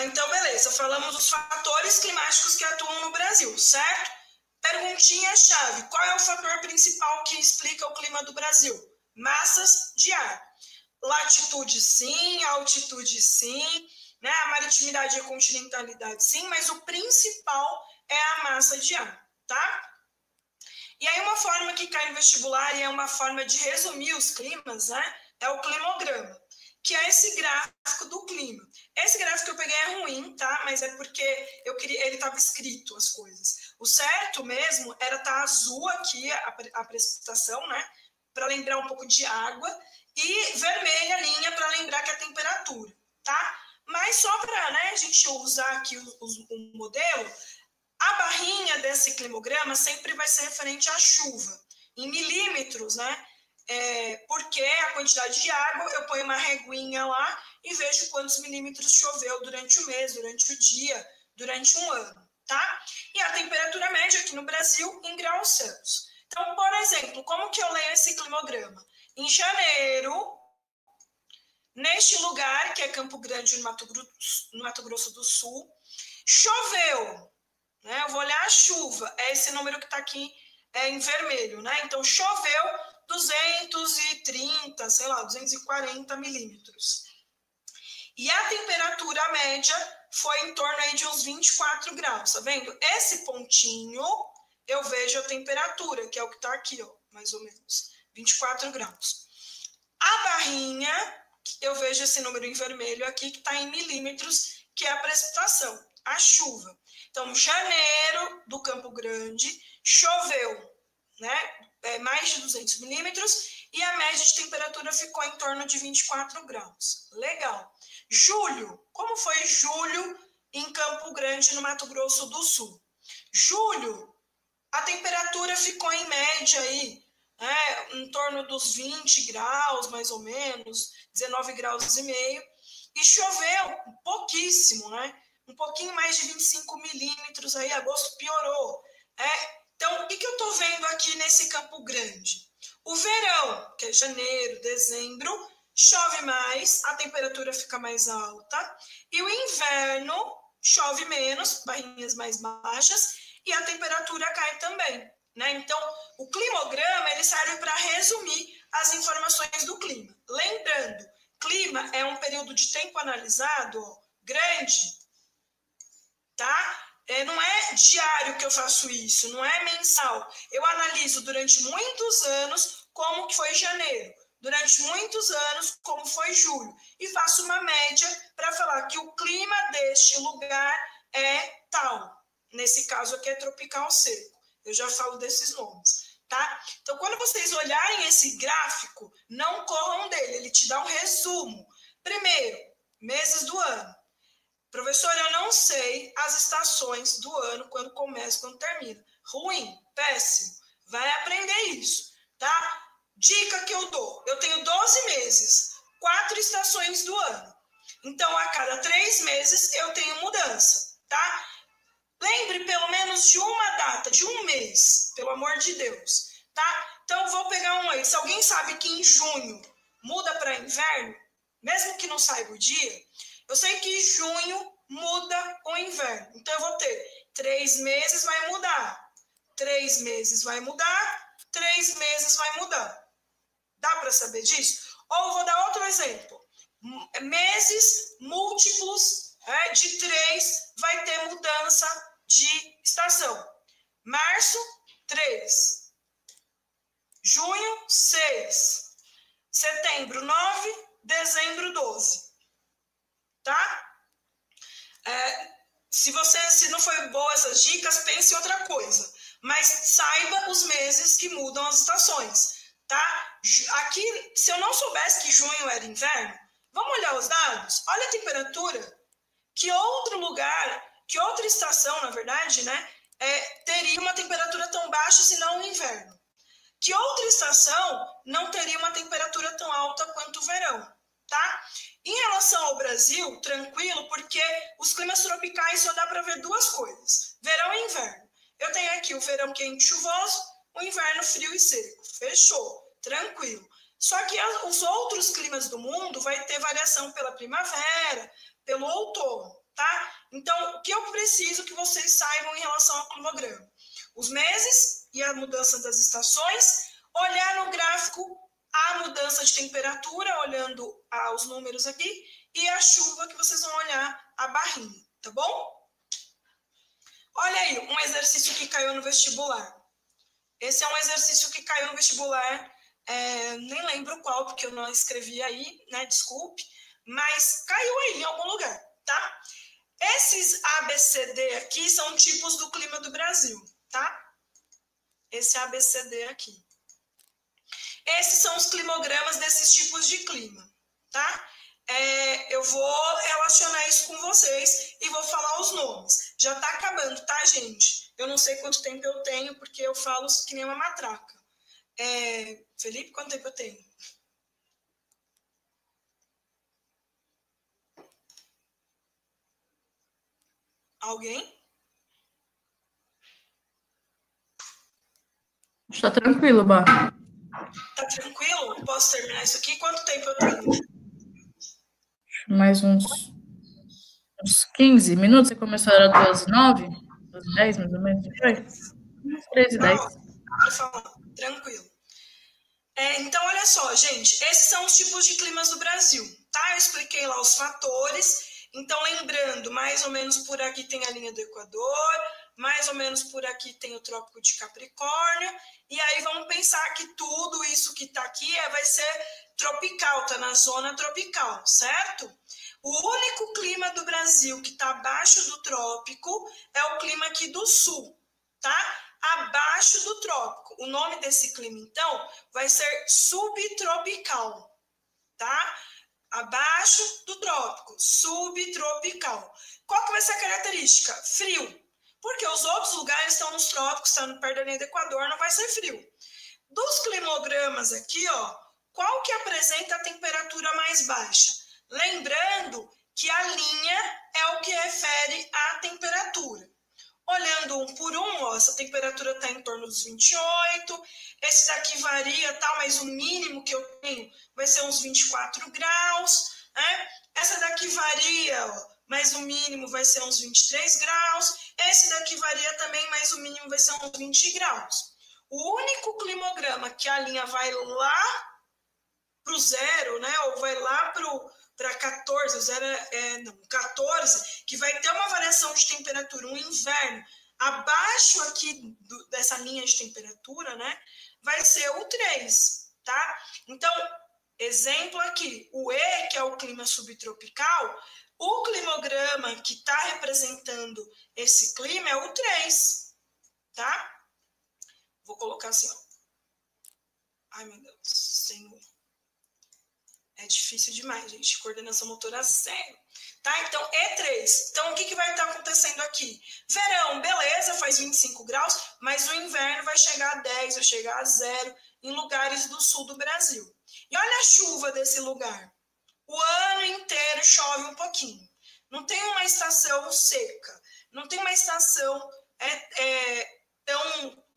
Então, beleza, falamos dos fatores climáticos que atuam no Brasil, certo? Perguntinha-chave: qual é o fator principal que explica o clima do Brasil? Massas de ar. Latitude, sim, altitude, sim, né? A maritimidade e a continentalidade, sim, mas o principal é a massa de ar, tá? E aí, uma forma que cai no vestibular e é uma forma de resumir os climas, né? É o climograma, que é esse gráfico do clima. Esse gráfico que eu peguei é ruim, tá? Mas é porque ele estava escrito as coisas. O certo mesmo era estar azul aqui a precipitação, né? Para lembrar um pouco de água, e vermelha a linha para lembrar que é a temperatura, tá? Mas só para, né, a gente usar aqui o modelo, a barrinha desse climograma sempre vai ser referente à chuva, em milímetros, né? Porque a quantidade de água, eu ponho uma reguinha lá e vejo quantos milímetros choveu durante o mês, durante o dia, durante um ano, tá? E a temperatura média aqui no Brasil em graus Celsius. Então, por exemplo, como que eu leio esse climograma? Em janeiro, neste lugar, que é Campo Grande, no Mato Grosso do Sul, choveu, né? Eu vou olhar a chuva, é esse número que está aqui em vermelho, né? Então, choveu 230, sei lá, 240 milímetros. E a temperatura média foi em torno aí de uns 24 graus, tá vendo? Esse pontinho, eu vejo a temperatura, que é o que está aqui, ó, mais ou menos, 24 graus. A barrinha, eu vejo esse número em vermelho aqui, que está em milímetros, que é a precipitação, a chuva. Então, janeiro do Campo Grande, choveu, né? Mais de 200 milímetros, e a média de temperatura ficou em torno de 24 graus. Legal. Julho, como foi julho em Campo Grande, no Mato Grosso do Sul? Julho, a temperatura ficou em média aí, em torno dos 20 graus, mais ou menos, 19 graus e meio, e choveu pouquíssimo, né? Um pouquinho mais de 25 milímetros aí, agosto piorou. Então, o que eu estou vendo aqui nesse Campo Grande? O verão, que é janeiro, dezembro, chove mais, a temperatura fica mais alta, e o inverno chove menos, barrinhas mais baixas, e a temperatura cai também, né? Então, o climograma ele serve para resumir as informações do clima. Lembrando, clima é um período de tempo analisado grande, tá? Não é diário que eu faço isso, não é mensal. Eu analiso durante muitos anos como que foi janeiro, durante muitos anos como foi julho, e faço uma média para falar que o clima deste lugar é tal. Nesse caso aqui é tropical seco. Eu já falo desses nomes, tá? Então, quando vocês olharem esse gráfico, não corram dele, ele te dá um resumo. Primeiro, meses do ano. Professor, eu não sei as estações do ano, quando começa, quando termina. Ruim, péssimo. Vai aprender isso, tá? Dica que eu dou. Eu tenho 12 meses, 4 estações do ano. Então, a cada 3 meses, eu tenho mudança, tá? Lembre pelo menos de uma data, de um mês, pelo amor de Deus, tá? Então, eu vou pegar um aí. Se alguém sabe que em junho muda para inverno, mesmo que não saiba o dia, eu sei que junho muda o inverno. Então, eu vou ter 3 meses vai mudar, 3 meses vai mudar, 3 meses vai mudar. Dá para saber disso? Ou vou dar outro exemplo. Meses múltiplos de 3 vai ter mudança de estação. Março, 3. Junho, 6. Setembro, 9. Dezembro, 12. Tá? Se não foi boa essas dicas, pense em outra coisa. Mas saiba os meses que mudam as estações, tá? Aqui, se eu não soubesse que junho era inverno, vamos olhar os dados? Olha a temperatura. Que outro lugar, que outra estação, na verdade, né, teria uma temperatura tão baixa se não o inverno? Que outra estação não teria uma temperatura tão alta quanto o verão, tá? Em relação ao Brasil, tranquilo, porque os climas tropicais só dá para ver duas coisas, verão e inverno. Eu tenho aqui o verão quente e chuvoso, o inverno frio e seco. Fechou, tranquilo. Só que os outros climas do mundo vai ter variação pela primavera, pelo outono, tá? Então, o que eu preciso que vocês saibam em relação ao climograma? Os meses e a mudança das estações, olhar no gráfico a mudança de temperatura, olhando os números aqui, e a chuva que vocês vão olhar a barrinha, tá bom? Olha aí, um exercício que caiu no vestibular. Esse é um exercício que caiu no vestibular, nem lembro qual, porque eu não escrevi aí, né? Desculpe, mas caiu aí em algum lugar, tá? Esses ABCD aqui são tipos do clima do Brasil, tá? Esse ABCD aqui. Esses são os climogramas desses tipos de clima, tá? Eu vou relacionar isso com vocês e vou falar os nomes. Já tá acabando, tá, gente? Eu não sei quanto tempo eu tenho, porque eu falo que nem uma matraca. Felipe, quanto tempo eu tenho? Alguém? Está tranquilo, Bá. Tá tranquilo? Posso terminar isso aqui? Quanto tempo eu tenho? Mais uns 15 minutos. Você começou, era 2h09? 2h10, mais ou menos? Uns 3h10. Pra falar, tranquilo. Então, olha só, gente, esses são os tipos de climas do Brasil, tá? Eu expliquei lá os fatores. Então, lembrando, mais ou menos por aqui tem a linha do Equador, mais ou menos por aqui tem o Trópico de Capricórnio, e aí vamos pensar que tudo isso que está aqui vai ser tropical, está na zona tropical, certo? O único clima do Brasil que está abaixo do trópico é o clima aqui do sul, tá? Abaixo do trópico. O nome desse clima, então, vai ser subtropical, tá? Abaixo do trópico, subtropical. Qual que vai ser a característica? Frio. Porque os outros lugares estão nos trópicos, estão perto da linha do Equador, não vai ser frio. Dos climogramas aqui, ó, qual que apresenta a temperatura mais baixa? Lembrando que a linha é o que refere à temperatura. Olhando um por um, ó, essa temperatura está em torno dos 28, esse daqui varia, tá, mas o mínimo que eu tenho vai ser uns 24 graus, né? Essa daqui varia, ó, mas o mínimo vai ser uns 23 graus, esse daqui varia também, mas o mínimo vai ser uns 20 graus. O único climograma que a linha vai lá para o zero, né, ou vai lá para 14, o zero 14, que vai ter uma variação de temperatura, um inverno, abaixo aqui dessa linha de temperatura, né, vai ser o 3, tá? Então, exemplo aqui, o E, que é o clima subtropical, o climograma que está representando esse clima é o 3, tá? Vou colocar assim, ó. Ai, meu Deus, Senhor. É difícil demais, gente. Coordenação motora 0. Tá? Então, E3. Então, o que vai estar acontecendo aqui? Verão, beleza, faz 25 graus, mas o inverno vai chegar a 10, vai chegar a 0 em lugares do sul do Brasil. E olha a chuva desse lugar. O ano inteiro chove um pouquinho. Não tem uma estação seca. Não tem uma estação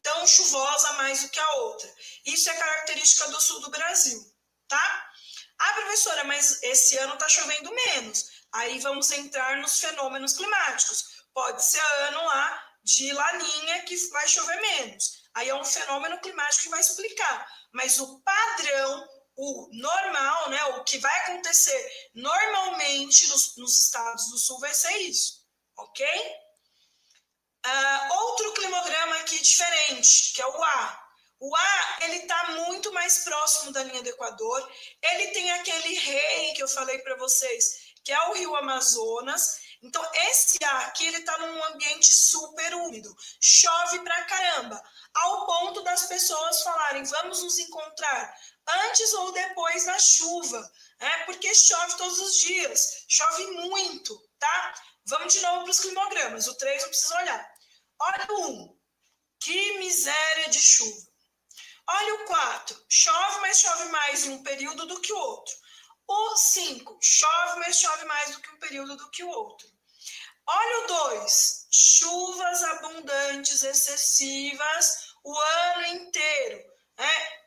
tão chuvosa mais do que a outra. Isso é característica do sul do Brasil, tá? Ah, professora, mas esse ano está chovendo menos. Aí vamos entrar nos fenômenos climáticos. Pode ser ano lá de laninha que vai chover menos. Aí é um fenômeno climático que vai explicar. Mas o padrão, o normal, né, o que vai acontecer normalmente nos estados do sul vai ser isso, ok? Outro climograma aqui diferente, que é o A. O A, ele está muito mais próximo da linha do Equador. Ele tem aquele rei que eu falei para vocês, que é o rio Amazonas. Então, esse A aqui, ele está num ambiente super úmido. Chove pra caramba. Ao ponto das pessoas falarem, vamos nos encontrar antes ou depois da chuva. Porque chove todos os dias. Chove muito, tá? Vamos de novo para os climogramas. O 3 eu preciso olhar. Olha o 1. Que miséria de chuva. Olha o 4, chove, mas chove mais em um período do que o outro. O 5, chove, mas chove mais do que um período do que o outro. Olha o 2, chuvas abundantes, excessivas, o ano inteiro.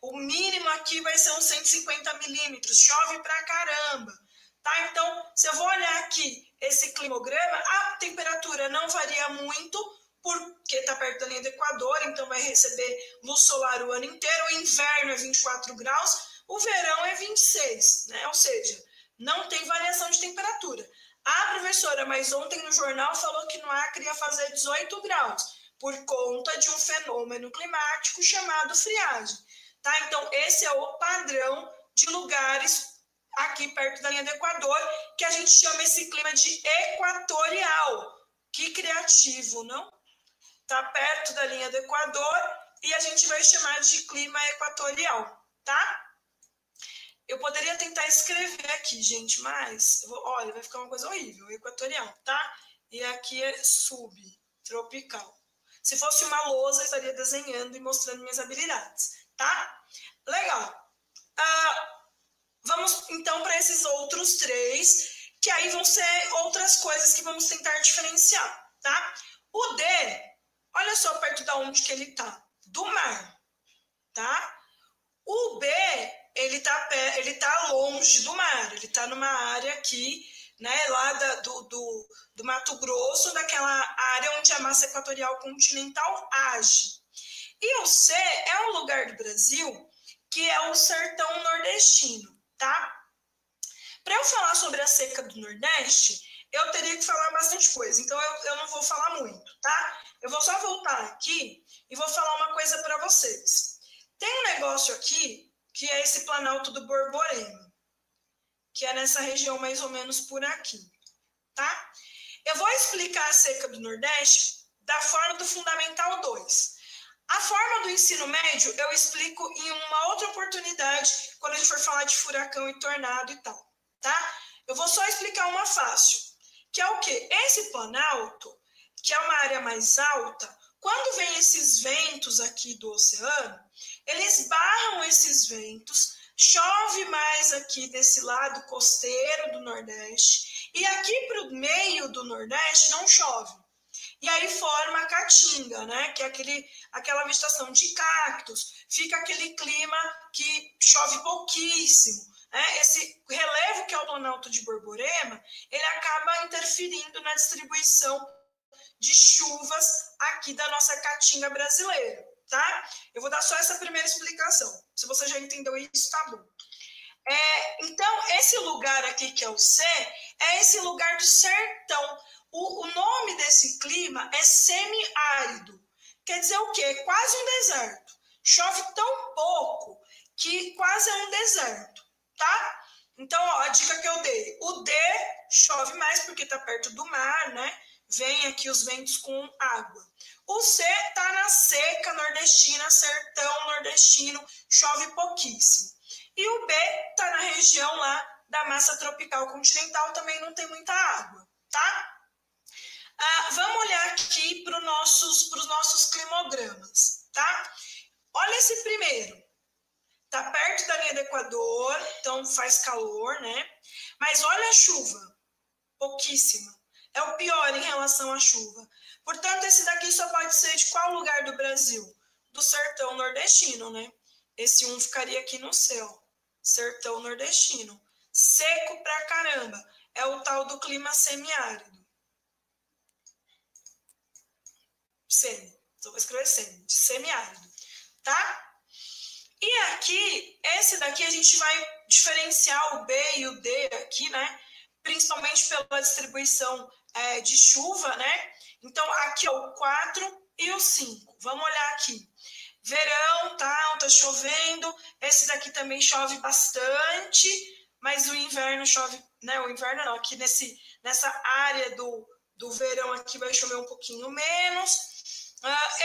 O mínimo aqui vai ser uns 150 milímetros, chove pra caramba. Tá? Então, se eu vou olhar aqui, esse climograma, a temperatura não varia muito, porque está perto da linha do Equador, então vai receber luz solar o ano inteiro. O inverno é 24 graus, o verão é 26, né? Ou seja, não tem variação de temperatura. A professora, mas ontem no jornal, falou que no Acre ia fazer 18 graus, por conta de um fenômeno climático chamado friagem. Tá? Então, esse é o padrão de lugares aqui perto da linha do Equador, que a gente chama esse clima de equatorial. Que criativo, não? Está perto da linha do Equador e a gente vai chamar de clima equatorial, tá? Eu poderia tentar escrever aqui, gente, mas, olha, vai ficar uma coisa horrível, equatorial, tá? E aqui é subtropical. Se fosse uma lousa, eu estaria desenhando e mostrando minhas habilidades, tá? Legal. Vamos, então, para esses outros três, que aí vão ser outras coisas que vamos tentar diferenciar, tá? O D, olha só perto de onde que ele tá, do mar, tá? O B, ele tá longe do mar, ele tá numa área aqui, né, lá do Mato Grosso, daquela área onde a massa equatorial continental age. E o C é um lugar do Brasil que é o sertão nordestino, tá? Para eu falar sobre a seca do Nordeste, eu teria que falar bastante coisa, então eu não vou falar muito, tá? Eu vou só voltar aqui e vou falar uma coisa para vocês. Tem um negócio aqui, que é esse Planalto do Borborema, que é nessa região mais ou menos por aqui, tá? Eu vou explicar a seca do Nordeste da forma do Fundamental 2. A forma do ensino médio eu explico em uma outra oportunidade, quando a gente for falar de furacão e tornado e tal, tá? Eu vou só explicar uma fácil, que é o quê? Esse Planalto, que é uma área mais alta, quando vem esses ventos aqui do oceano, eles barram esses ventos, chove mais aqui desse lado costeiro do Nordeste, e aqui para o meio do Nordeste não chove. E aí forma a caatinga, né? Que é aquela vegetação de cactos, fica aquele clima que chove pouquíssimo. Né? Esse relevo que é o Planalto de Borborema, ele acaba interferindo na distribuição de chuvas aqui da nossa caatinga brasileira, tá? Eu vou dar só essa primeira explicação. Se você já entendeu isso, tá bom. Então, esse lugar aqui que é o C, é esse lugar do sertão. O nome desse clima é semiárido. Quer dizer o quê? Quase um deserto. Chove tão pouco que quase é um deserto, tá? Então, ó, a dica que eu dei. O D chove mais porque está perto do mar, né? Vem aqui os ventos com água. O C está na seca nordestina, sertão nordestino, chove pouquíssimo. E o B está na região lá da massa tropical continental, também não tem muita água, tá? Vamos olhar aqui para os nossos climogramas, tá? Olha esse primeiro. Está perto da linha do Equador, então faz calor, né? Mas olha a chuva, pouquíssima. É o pior em relação à chuva. Portanto, esse daqui só pode ser de qual lugar do Brasil? Do sertão nordestino, né? Esse 1 ficaria aqui no céu. Sertão nordestino. Seco pra caramba. É o tal do clima semiárido. Semi. Então, vou escrever semi. De semiárido. Tá? E aqui, esse daqui a gente vai diferenciar o B e o D aqui, né? Principalmente pela distribuição de chuva, né? Então, aqui é o 4 e o 5. Vamos olhar aqui. Verão, tá chovendo. Esse daqui também chove bastante, mas o inverno chove, né? O inverno não, aqui nessa área do verão aqui vai chover um pouquinho menos.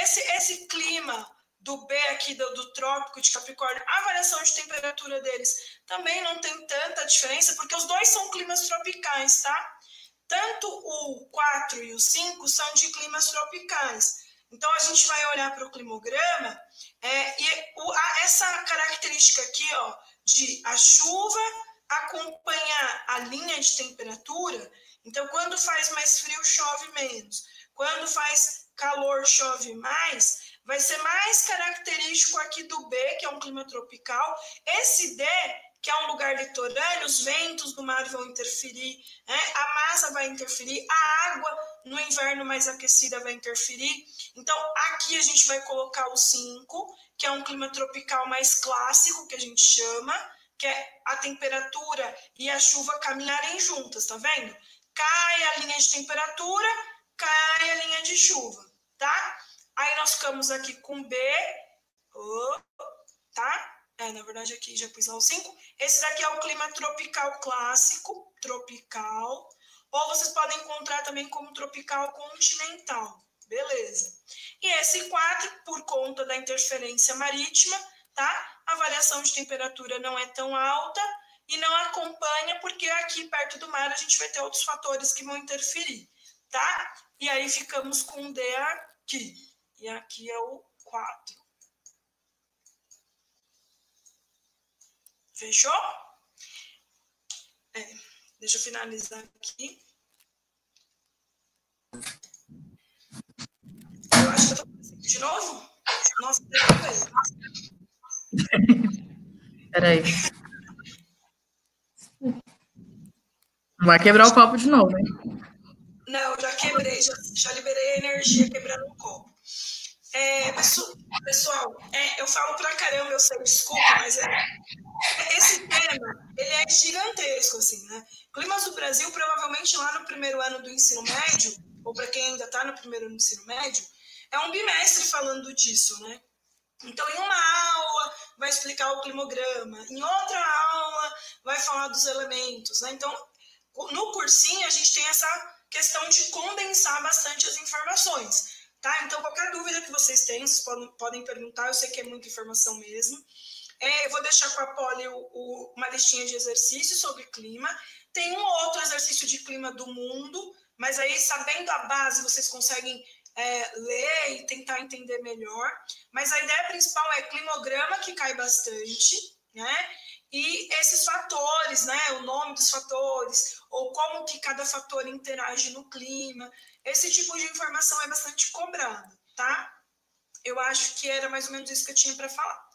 Esse clima do B aqui, do trópico de Capricórnio, a variação de temperatura deles também não tem tanta diferença, porque os dois são climas tropicais, tá? Tanto o 4 e o 5 são de climas tropicais. Então, a gente vai olhar para o climograma essa característica aqui, ó, de a chuva acompanhar a linha de temperatura. Então, quando faz mais frio, chove menos. Quando faz calor, chove mais. Vai ser mais característico aqui do B, que é um clima tropical. Esse D, que é um lugar litorâneo, os ventos do mar vão interferir, né? A massa vai interferir, a água no inverno mais aquecida vai interferir. Então, aqui a gente vai colocar o 5, que é um clima tropical mais clássico, que a gente chama, que é a temperatura e a chuva caminharem juntas, tá vendo? Cai a linha de temperatura, cai a linha de chuva, tá? Aí nós ficamos aqui com B, tá? Na verdade aqui já pus lá o 5. Esse daqui é o clima tropical clássico, tropical, ou vocês podem encontrar também como tropical continental, beleza. E esse 4, por conta da interferência marítima, tá? A variação de temperatura não é tão alta e não acompanha, porque aqui perto do mar a gente vai ter outros fatores que vão interferir, tá? E aí ficamos com D aqui. E aqui é o 4. Fechou? Deixa eu finalizar aqui. Eu acho que eu tô fazendo de novo. Nossa, Peraí. Não vai quebrar o copo de novo, hein? Não, já quebrei, já liberei a energia quebrando o copo. Pessoal, eu falo pra caramba, eu sei, desculpa, mas esse tema, ele é gigantesco, assim, né? Climas do Brasil, provavelmente lá no primeiro ano do ensino médio, ou para quem ainda está no primeiro ano do ensino médio, é um bimestre falando disso, né? Então, em uma aula, vai explicar o climograma, em outra aula, vai falar dos elementos, né? Então, no cursinho, a gente tem essa questão de condensar bastante as informações, tá? Então, qualquer dúvida que vocês tenham, vocês podem perguntar, eu sei que é muita informação mesmo. Eu vou deixar com a Polly uma listinha de exercícios sobre clima. Tem um ou outro exercício de clima do mundo, mas aí, sabendo a base, vocês conseguem ler e tentar entender melhor. Mas a ideia principal é climograma, que cai bastante, né? E esses fatores, né? O nome dos fatores, ou como que cada fator interage no clima. Esse tipo de informação é bastante cobrado, tá? Eu acho que era mais ou menos isso que eu tinha para falar.